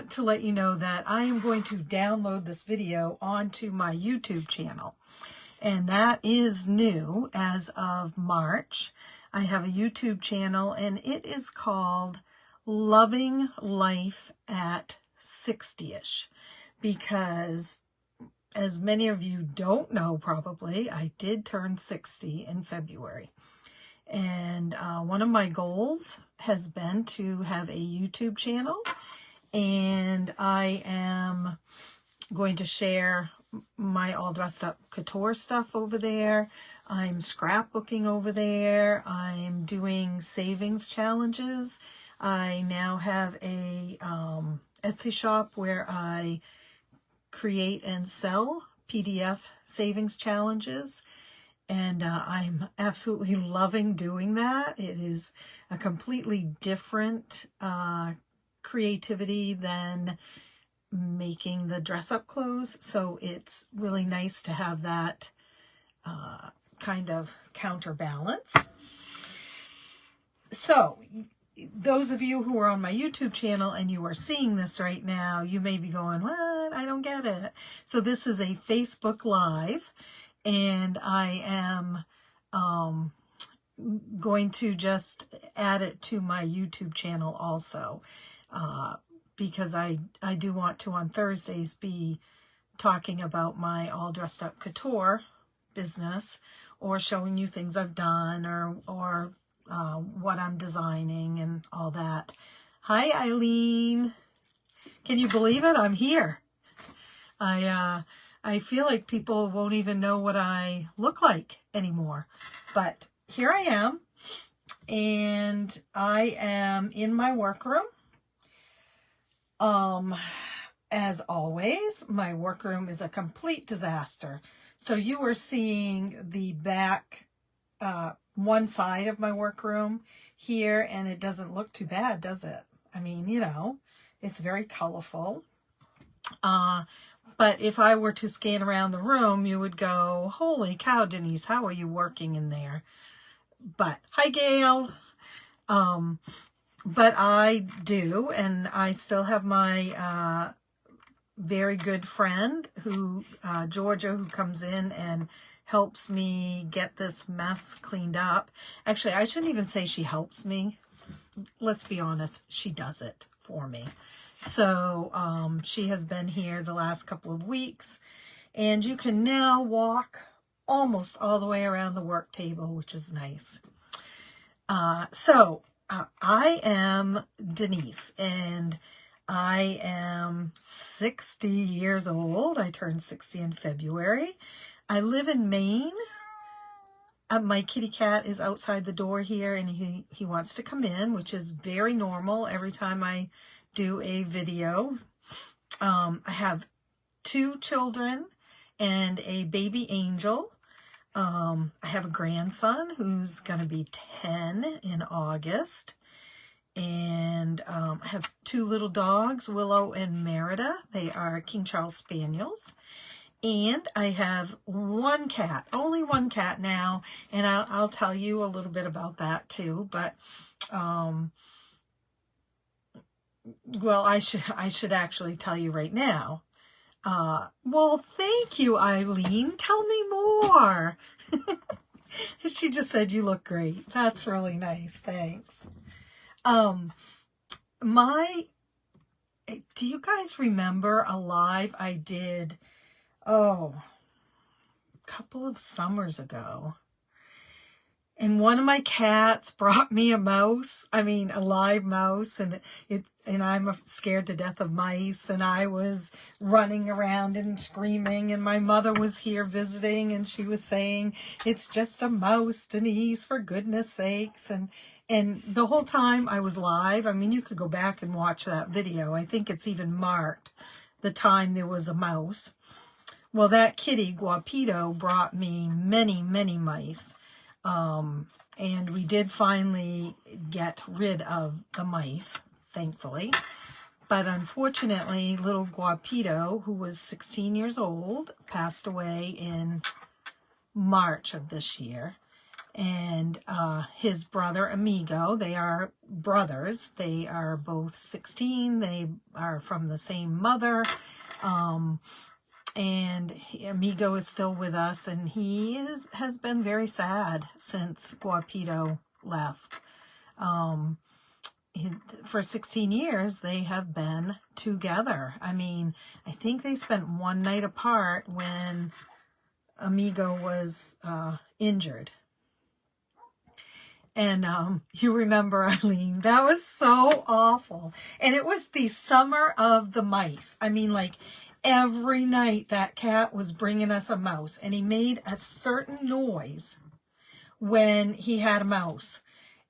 want to let you know that I am going to download this video onto my YouTube channel. And that is new as of March. I have a YouTube channel and it is called Loving Life at 60ish, because as many of you don't know probably, I did turn 60 in February. And one of my goals has been to have a YouTube channel, and I am going to share my all dressed up couture stuff over there. I'm scrapbooking over there. I'm doing savings challenges. I now have a Etsy shop where I create and sell PDF savings challenges. And I'm absolutely loving doing that. It is a completely different creativity than making the dress-up clothes. So it's really nice to have that kind of counterbalance. So those of you who are on my YouTube channel and you are seeing this right now, you may be going, what? I don't get it. So this is a Facebook Live. And I am going to just add it to my YouTube channel also, because I do want to on Thursdays be talking about my all dressed up couture business, or showing you things I've done, or what I'm designing and all that. Hi, Eileen. Can you believe it? I'm here. I feel like people won't even know what I look like anymore, but here I am, and I am in my workroom. As always, my workroom is a complete disaster. So you are seeing the back, one side of my workroom here, and it doesn't look too bad, does it? I mean, you know, it's very colorful. But if I were to scan around the room, you would go, holy cow, Denise, how are you working in there? But, hi, Gail. But I do, and I still have my very good friend, Georgia, who comes in and helps me get this mess cleaned up. Actually, I shouldn't even say she helps me. Let's be honest, she does it for me. So she has been here the last couple of weeks, and you can now walk almost all the way around the work table, which is nice. So I am Denise, and I am 60 years old. I turned 60 in February. I live in Maine. My kitty cat is outside the door here, and he wants to come in, which is very normal every time I do a video. I have 2 children and a baby angel. I have a grandson who's going to be 10 in August. And I have 2 little dogs, Willow and Merida. They are King Charles Spaniels. And I have 1 cat, only 1 cat now, and I'll tell you a little bit about that too. But well, I should actually tell you right now. Well, thank you, Eileen. Tell me more. She just said you look great. That's really nice. Thanks. Do you guys remember a live I did, a couple of summers ago? And one of my cats brought me a mouse. I mean, a live mouse, and I'm scared to death of mice. And I was running around and screaming, and my mother was here visiting, and she was saying, "It's just a mouse, Denise, for goodness sakes." And the whole time I was live. I mean, you could go back and watch that video. I think it's even marked the time there was a mouse. Well, that kitty, Guapito, brought me many, many mice. And we did finally get rid of the mice, thankfully. But unfortunately, little Guapito, who was 16 years old, passed away in March of this year. and his brother Amigo. They are brothers. They are both 16. They are from the same mother. And Amigo is still with us, and has been very sad since Guapito left. For 16 years, they have been together. I mean, I think they spent one night apart when Amigo was injured. And you remember, Eileen, that was so awful. And it was the summer of the mice. I mean, like, every night that cat was bringing us a mouse. And he made a certain noise when he had a mouse.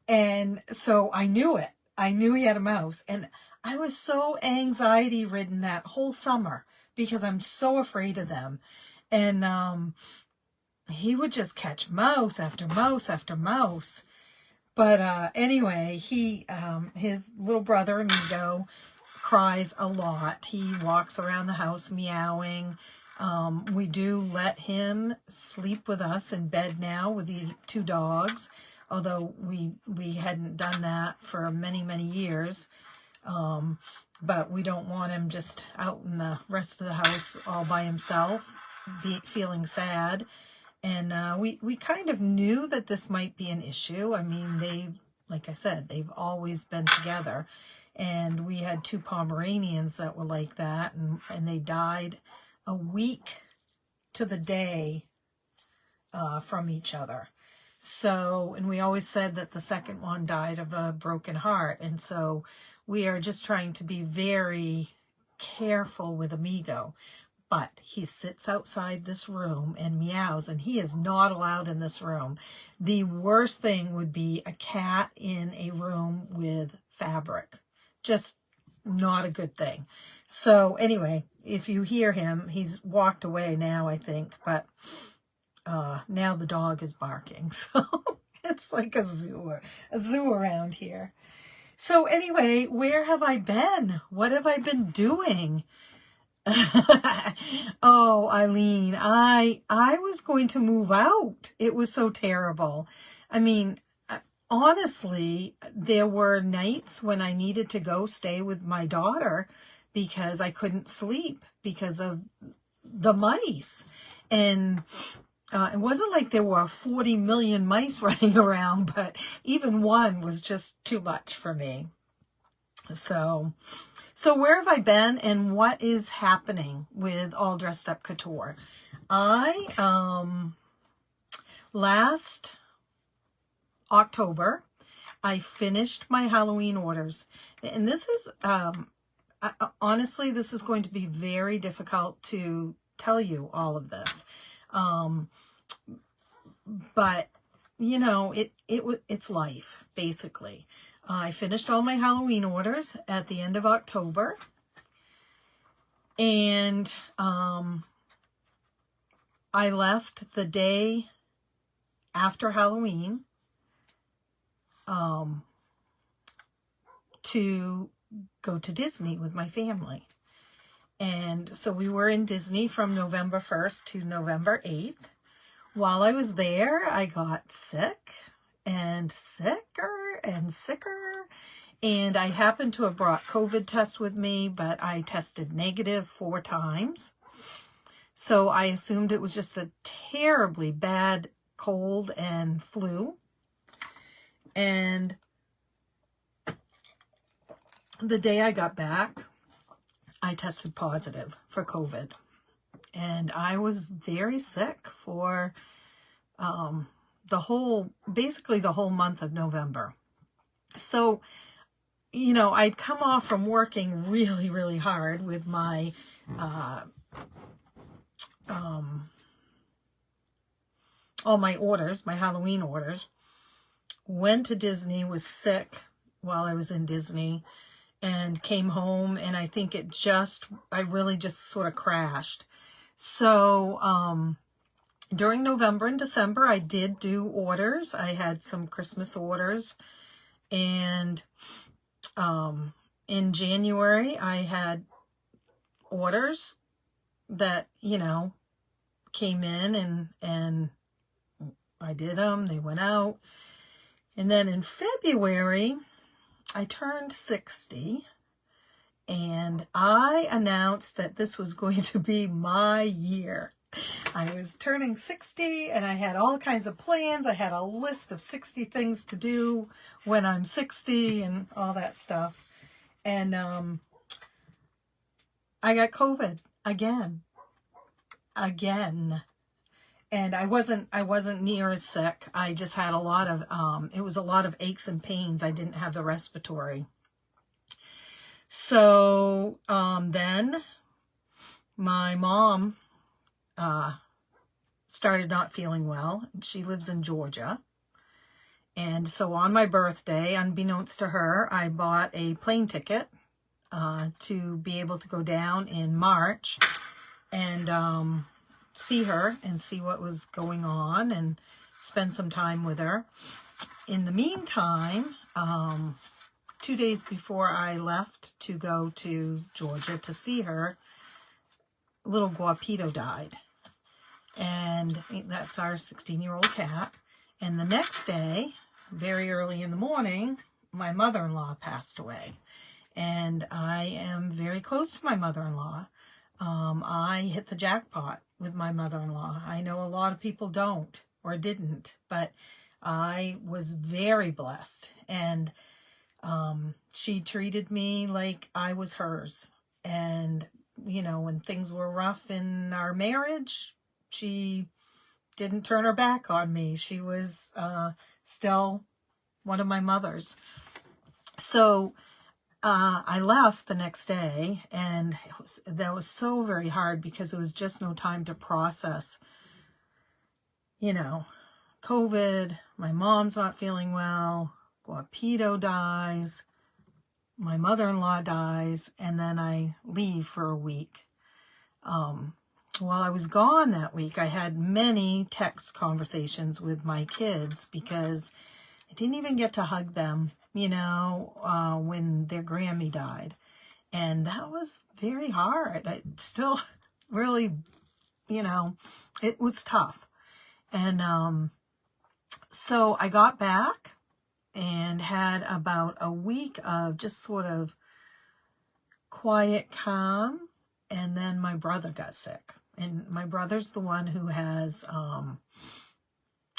And so I knew it. I knew he had a mouse. And I was so anxiety-ridden that whole summer because I'm so afraid of them. And he would just catch mouse after mouse after mouse. But anyway, his little brother, Amigo, cries a lot. He walks around the house meowing. We do let him sleep with us in bed now with the two dogs, although we hadn't done that for many, many years. But we don't want him just out in the rest of the house all by himself, feeling sad. And we kind of knew that this might be an issue. I mean, like I said, they've always been together. And we had two Pomeranians that were like that. And they died a week to the day from each other. So, and we always said that the second one died of a broken heart. And so we are just trying to be very careful with Amigo. But he sits outside this room and meows, and he is not allowed in this room. The worst thing would be a cat in a room with fabric. Just not a good thing. So anyway, if you hear him, he's walked away now, I think. But now the dog is barking. So it's like a zoo around here. So anyway, where have I been? What have I been doing? Oh, Eileen, I was going to move out. It was so terrible. I mean, honestly, there were nights when I needed to go stay with my daughter because I couldn't sleep because of the mice. And it wasn't like there were 40 million mice running around, but even one was just too much for me. So where have I been and what is happening with All Dressed Up Couture? Last October, I finished my Halloween orders. And this is, honestly, this is going to be very difficult to tell you all of this. But, you know, it's life, basically. I finished all my Halloween orders at the end of October. And I left the day after Halloween to go to Disney with my family. And so we were in Disney from November 1st to November 8th. While I was there, I got sick and sicker and sicker. And I happened to have brought COVID tests with me, but I tested negative 4 times. So I assumed it was just a terribly bad cold and flu. And the day I got back, I tested positive for COVID. And I was very sick for basically the whole month of November. So, you know, I'd come off from working really, really hard with my all my orders, my Halloween orders. Went to Disney, was sick while I was in Disney, and came home, and I think I really just sort of crashed. So, during November and December, I did do orders. I had some Christmas orders. And in January, I had orders that, you know, came in and I did them. They went out. And then in February, I turned 60. And I announced that this was going to be my year. I was turning 60 and I had all kinds of plans. I had a list of 60 things to do when I'm 60 and all that stuff. And I got COVID again. And I wasn't near as sick. I just had a lot of, it was a lot of aches and pains. I didn't have the respiratory. So then my mom started not feeling well. She lives in Georgia. And so on my birthday, unbeknownst to her, I bought a plane ticket to be able to go down in March and see her and see what was going on and spend some time with her. In the meantime, 2 days before I left to go to Georgia to see her, little Guapito died. And that's our 16-year-old cat. And the next day, very early in the morning, my mother-in-law passed away. And I am very close to my mother-in-law. I hit the jackpot with my mother-in-law. I know a lot of people don't or didn't, but I was very blessed. And she treated me like I was hers. And, you know, when things were rough in our marriage, she didn't turn her back on me. She was still one of my mothers. So I left the next day, and that was so very hard because it was just no time to process, you know, COVID, my mom's not feeling well, Guapito dies, my mother-in-law dies, and then I leave for a week. While I was gone that week, I had many text conversations with my kids because I didn't even get to hug them, you know, when their Grammy died. And that was very hard. I still really, you know, it was tough. And so I got back and had about a week of just sort of quiet calm. And then my brother got sick. And my brother's the one who has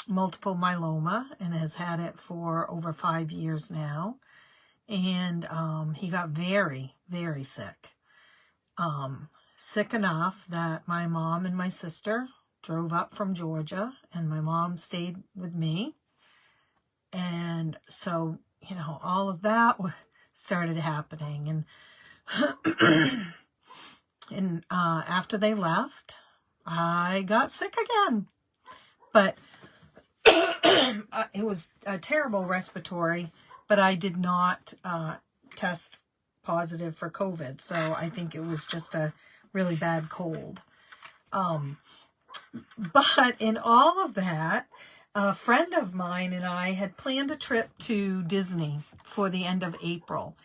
multiple myeloma and has had it for over 5 years now. And he got very, very sick. Sick enough that my mom and my sister drove up from Georgia, and my mom stayed with me. And so, you know, all of that started happening. And and after they left, I got sick again. But it was a terrible respiratory, but I did not test positive for COVID. So I think it was just a really bad cold. But in all of that, a friend of mine and I had planned a trip to Disney for the end of April.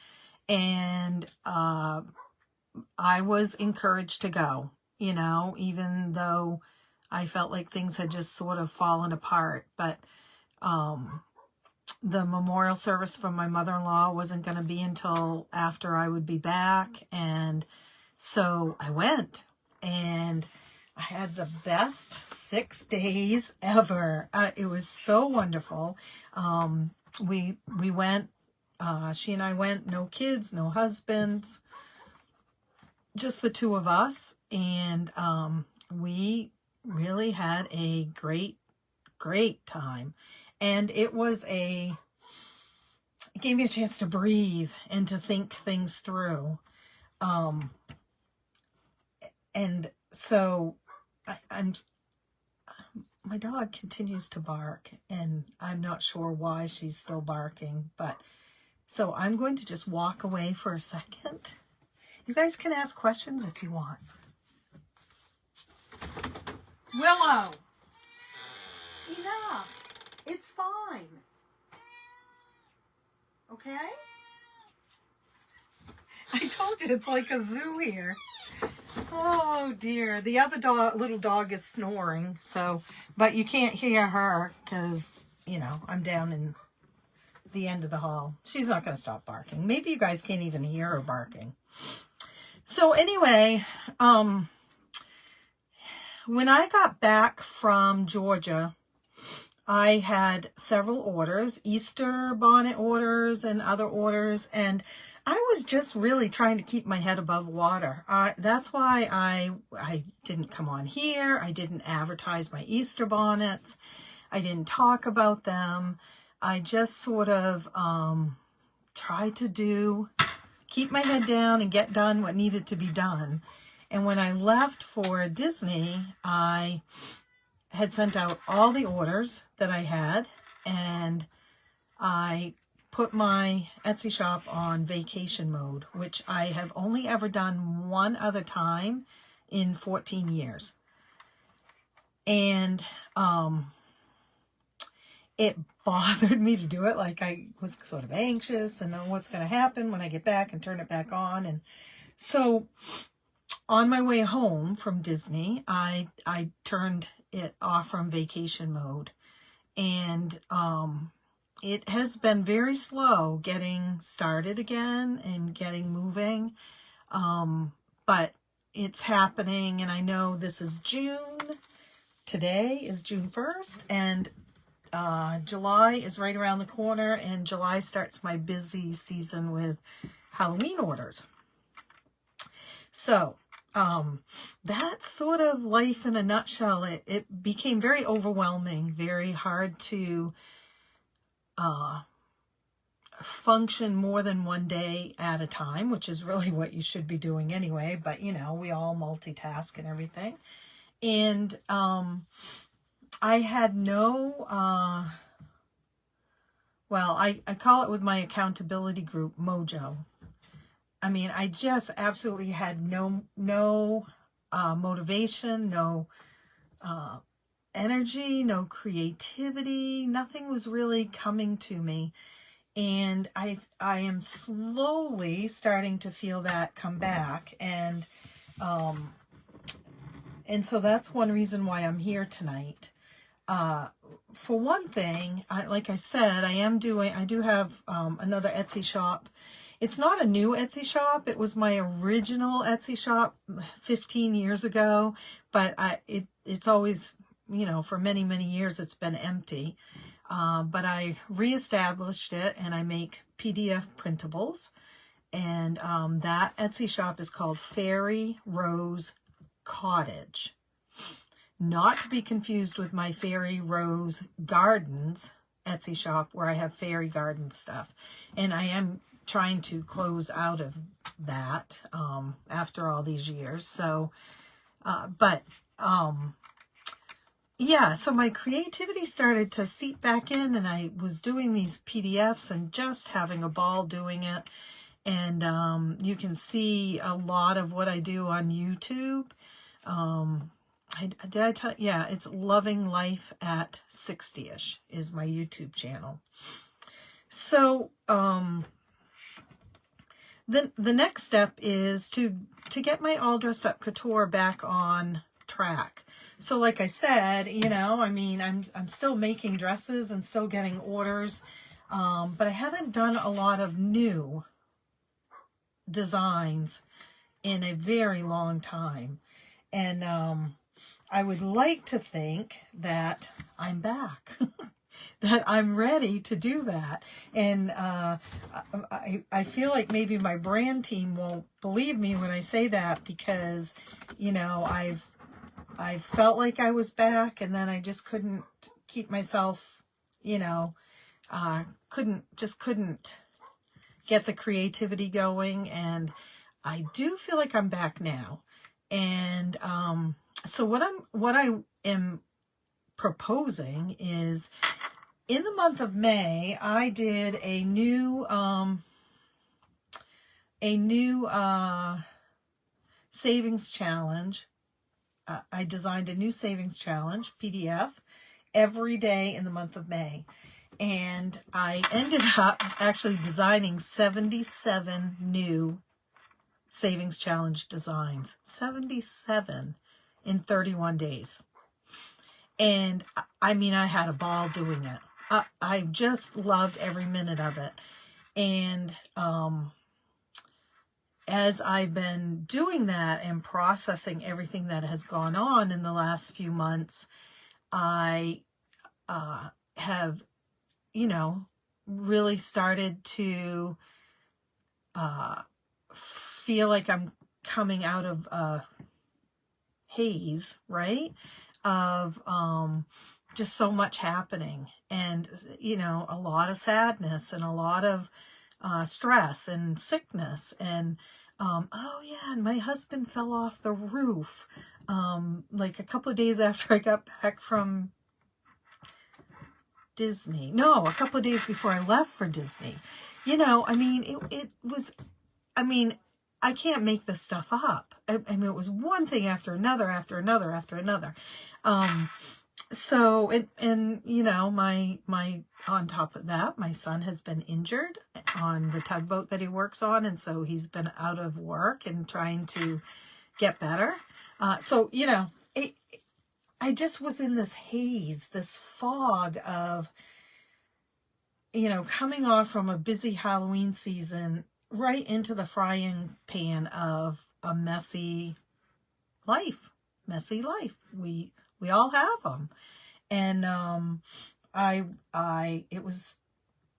And I was encouraged to go, you know, even though I felt like things had just sort of fallen apart. But the memorial service for my mother-in-law wasn't going to be until after I would be back. And so I went, and I had the best 6 days ever. It was so wonderful. We went, she and I went, no kids, no husbands, just the two of us. And we really had a great, great time. And it gave me a chance to breathe and to think things through. And so my dog continues to bark, and I'm not sure why she's still barking, but so I'm going to just walk away for a second. You guys can ask questions if you want. Willow! Enough! It's fine. Okay? I told you it's like a zoo here. Oh dear. The other little dog is snoring, so, but you can't hear her because, you know, I'm down in the end of the hall. She's not going to stop barking. Maybe you guys can't even hear her barking. So anyway, when I got back from Georgia, I had several orders, Easter bonnet orders and other orders, and I was just really trying to keep my head above water. That's why I didn't come on here. I didn't advertise my Easter bonnets. I didn't talk about them. I just sort of tried to keep my head down and get done what needed to be done. And when I left for Disney, I had sent out all the orders that I had, and I put my Etsy shop on vacation mode, which I have only ever done one other time in 14 years. And it bothered me to do it. Like, I was sort of anxious and know what's going to happen when I get back and turn it back on. And so on my way home from Disney, I turned it off from vacation mode, and it has been very slow getting started again and getting moving, but it's happening. And I know this is June. Today is June 1st, and July is right around the corner, and July starts my busy season with Halloween orders. So that's sort of life in a nutshell. It became very overwhelming, very hard to function more than one day at a time, which is really what you should be doing anyway. But, you know, we all multitask and everything. And I had no, well, I call it with my accountability group, Mojo. I mean, I just absolutely had no motivation, no energy, no creativity. Nothing was really coming to me. And I am slowly starting to feel that come back. And so that's one reason why I'm here tonight. For one thing, like I said, I do have another Etsy shop. It's not a new Etsy shop. It was my original Etsy shop 15 years ago, but it's always, you know, for many, many years it's been empty. But I reestablished it, and I make PDF printables. And that Etsy shop is called Fairy Rose Cottage. Not to be confused with my Fairy Rose Gardens Etsy shop, where I have fairy garden stuff. And I am trying to close out of that after all these years. So, yeah, so my creativity started to seep back in, and I was doing these PDFs and just having a ball doing it. And you can see a lot of what I do on YouTube. Did I tell? Yeah, it's Loving Life at 60ish is my YouTube channel. So the next step is to get my All Dressed Up Couture back on track. So like I said, you know, I mean, I'm still making dresses and still getting orders, but I haven't done a lot of new designs in a very long time. And I would like to think that I'm back, that I'm ready to do that. And I feel like maybe my brand team won't believe me when I say that, because, you know, I felt like I was back, and then I just couldn't keep myself, you know, couldn't get the creativity going. And I do feel like I'm back now. And so what I am proposing is, in the month of May, I did a new savings challenge. I designed a new savings challenge PDF every day in the month of May. And I ended up actually designing 77 new Savings Challenge designs. 77 in 31 days. And I mean, I had a ball doing it. I just loved every minute of it. And as I've been doing that and processing everything that has gone on in the last few months, I have, you know, really started to feel like I'm coming out of a haze, right? Of just so much happening, and, you know, a lot of sadness and a lot of stress and sickness, and oh yeah, and my husband fell off the roof like a couple of days after I got back from Disney. No, a couple of days before I left for Disney. You know, I mean, it was, I mean, I can't make this stuff up. I mean, it was one thing after another, after another, after another. So, and, you know, my, on top of that, my son has been injured on the tugboat that he works on. And so he's been out of work and trying to get better. So, you know, I just was in this haze, this fog of, you know, coming off from a busy Halloween season right into the frying pan of a messy life. We all have them. And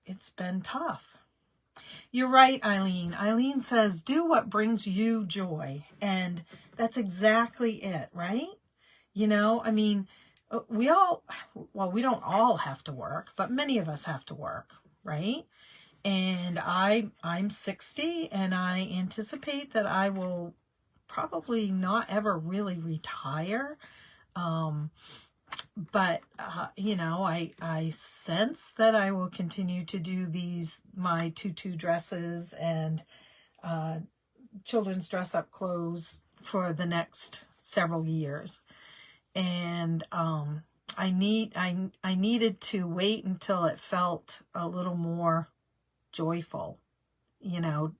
it's been tough. You're right, Eileen. Eileen says, do what brings you joy. And that's exactly it, right? You know, I mean, we don't all have to work, but many of us have to work, right? And I'm 60, and I anticipate that I will probably not ever really retire. But, you know, I sense that I will continue to do my tutu dresses and children's dress-up clothes for the next several years. And I needed to wait until it felt a little more joyful, you know,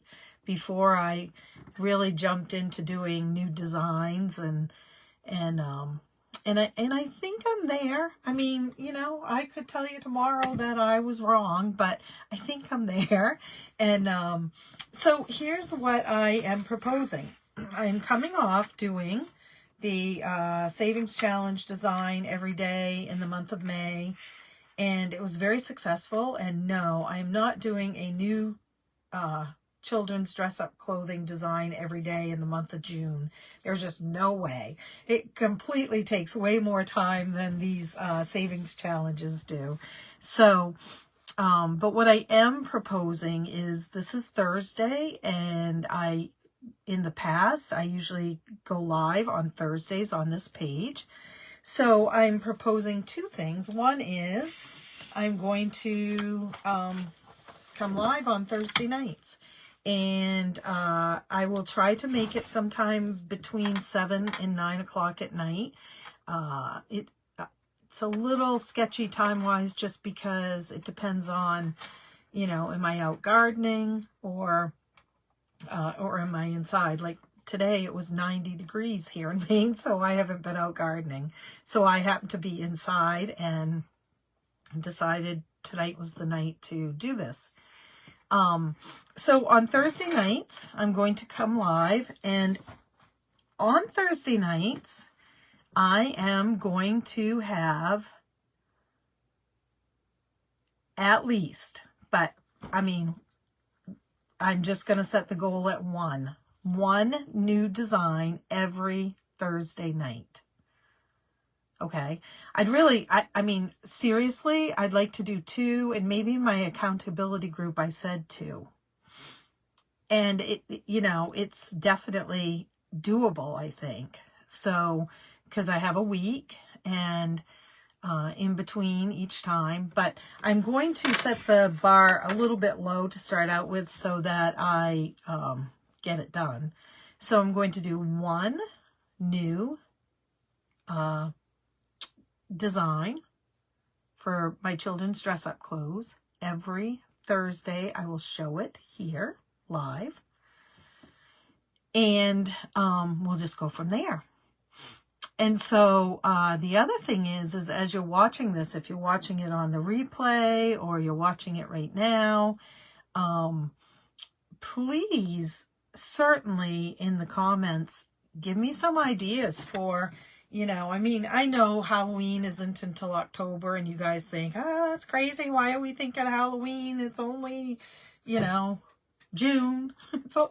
before I really jumped into doing new designs and I think I'm there. I mean, you know, I could tell you tomorrow that I was wrong, but I think I'm there. And so here's what I am proposing. I'm coming off doing the Savings Challenge design every day in the month of May, and it was very successful. And no, I'm not doing a new children's dress-up clothing design every day in the month of June. There's just no way. It completely takes way more time than these savings challenges do. So, but what I am proposing is, this is Thursday, and in the past, I usually go live on Thursdays on this page. So I'm proposing two things. One is I'm going to come live on Thursday nights. And I will try to make it sometime between 7 and 9 o'clock at night. It's a little sketchy time-wise, just because it depends on, you know, am I out gardening or am I inside? Like today, it was 90 degrees here in Maine, so I haven't been out gardening. So I happened to be inside and decided tonight was the night to do this. So on Thursday nights, I'm going to come live, and on Thursday nights, I am going to have at least, but I mean, I'm just going to set the goal at one new design every Thursday night. Okay. I mean, seriously, I'd like to do 2, and maybe in my accountability group, I said 2. And you know, it's definitely doable, I think. So, because I have a week and in between each time, but I'm going to set the bar a little bit low to start out with so that I get it done. So I'm going to do 1 new design for my children's dress-up clothes. Every Thursday, I will show it here live. And we'll just go from there. And so the other thing is as you're watching this, if you're watching it on the replay or you're watching it right now, please certainly in the comments, give me some ideas for, you know, I mean, I know Halloween isn't until October and you guys think, oh, that's crazy. Why are we thinking Halloween? It's only, you know, June.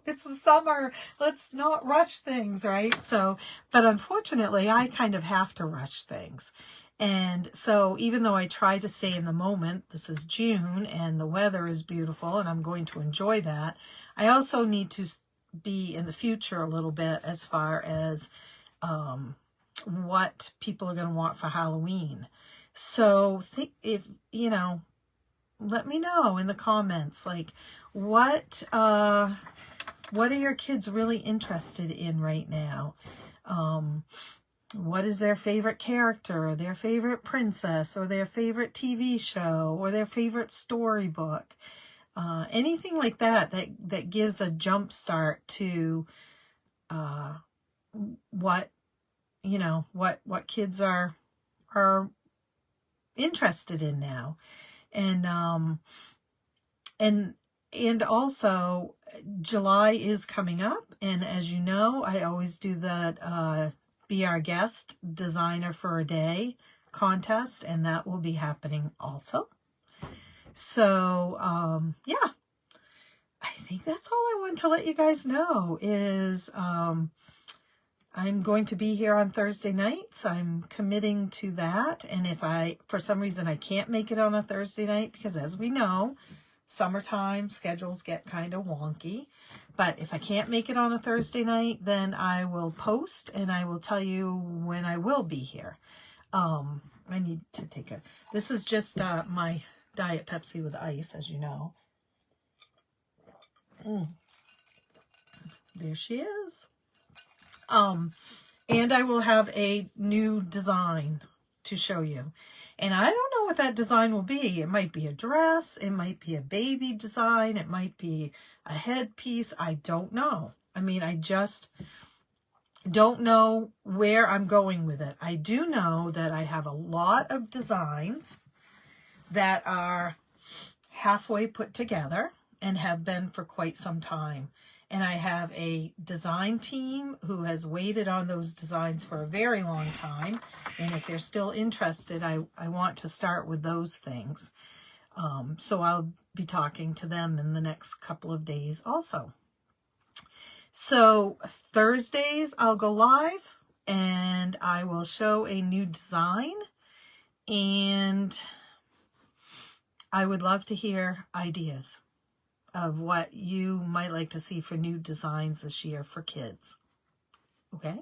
It's the summer. Let's not rush things, right? So, but unfortunately, I kind of have to rush things. And so even though I try to stay in the moment, this is June and the weather is beautiful and I'm going to enjoy that, I also need to be in the future a little bit as far as what people are going to want for Halloween. So if, you know, let me know in the comments, like, what are your kids really interested in right now? What is their favorite character, or their favorite princess, or their favorite TV show, or their favorite storybook? Anything like that gives a jump start to what, you know, what kids are interested in now. And also July is coming up, and as you know, I always do that Be Our Guest Designer for a Day contest, and that will be happening also. So yeah, I think that's all I want to let you guys know is I'm going to be here on Thursday nights. I'm committing to that. And if for some reason I can't make it on a Thursday night, because as we know, summertime schedules get kind of wonky. But if I can't make it on a Thursday night, then I will post and I will tell you when I will be here. I need to take this is just my Diet Pepsi with ice, as you know. There she is. And I will have a new design to show you. And I don't know what that design will be. It might be a dress. It might be a baby design. It might be a headpiece. I don't know. I mean, I just don't know where I'm going with it. I do know that I have a lot of designs that are halfway put together and have been for quite some time. And I have a design team who has waited on those designs for a very long time. And if they're still interested, I want to start with those things. So I'll be talking to them in the next couple of days also. So Thursdays I'll go live and I will show a new design. And I would love to hear ideas of what you might like to see for new designs this year for kids. Okay?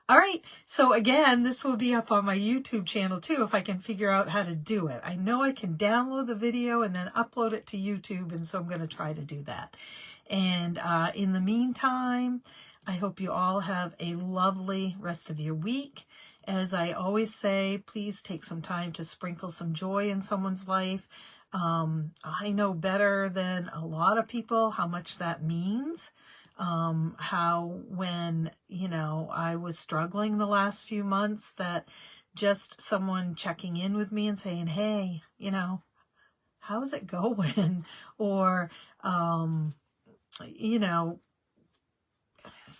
All right. So again, this will be up on my YouTube channel too, if I can figure out how to do it. I know I can download the video and then upload it to YouTube, and so I'm going to try to do that. And in the meantime, I hope you all have a lovely rest of your week. As I always say, please take some time to sprinkle some joy in someone's life. I know better than a lot of people how much that means. How when, you know, I was struggling the last few months, that just someone checking in with me and saying, hey, you know, how's it going? Or, you know, just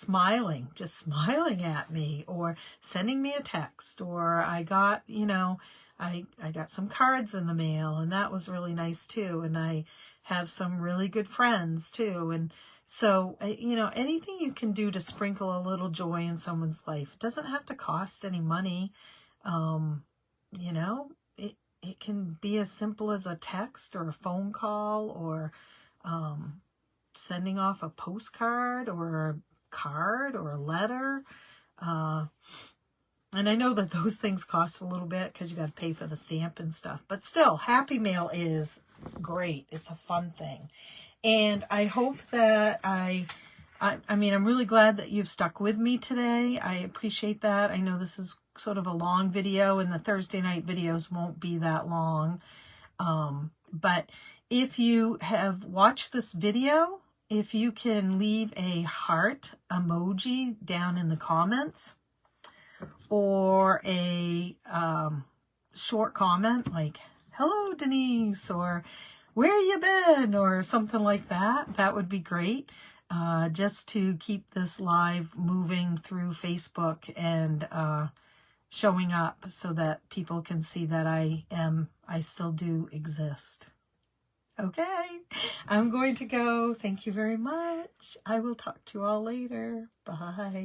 smiling at me, or sending me a text, or I got, you know, I got some cards in the mail, and that was really nice too. And I have some really good friends too. And so, you know, anything you can do to sprinkle a little joy in someone's life. It doesn't have to cost any money. You know, it can be as simple as a text or a phone call, or sending off a postcard or a card or a letter. And I know that those things cost a little bit because you got to pay for the stamp and stuff. But still, Happy Mail is great. It's a fun thing. And I hope that I mean, I'm really glad that you've stuck with me today. I appreciate that. I know this is sort of a long video, and the Thursday night videos won't be that long. But if you have watched this video if you can leave a heart emoji down in the comments, or a short comment like, hello Denise, or where you been, or something like that, that would be great. Just to keep this live moving through Facebook and showing up so that people can see that I still do exist. Okay, I'm going to go. Thank you very much. I will talk to you all later. Bye.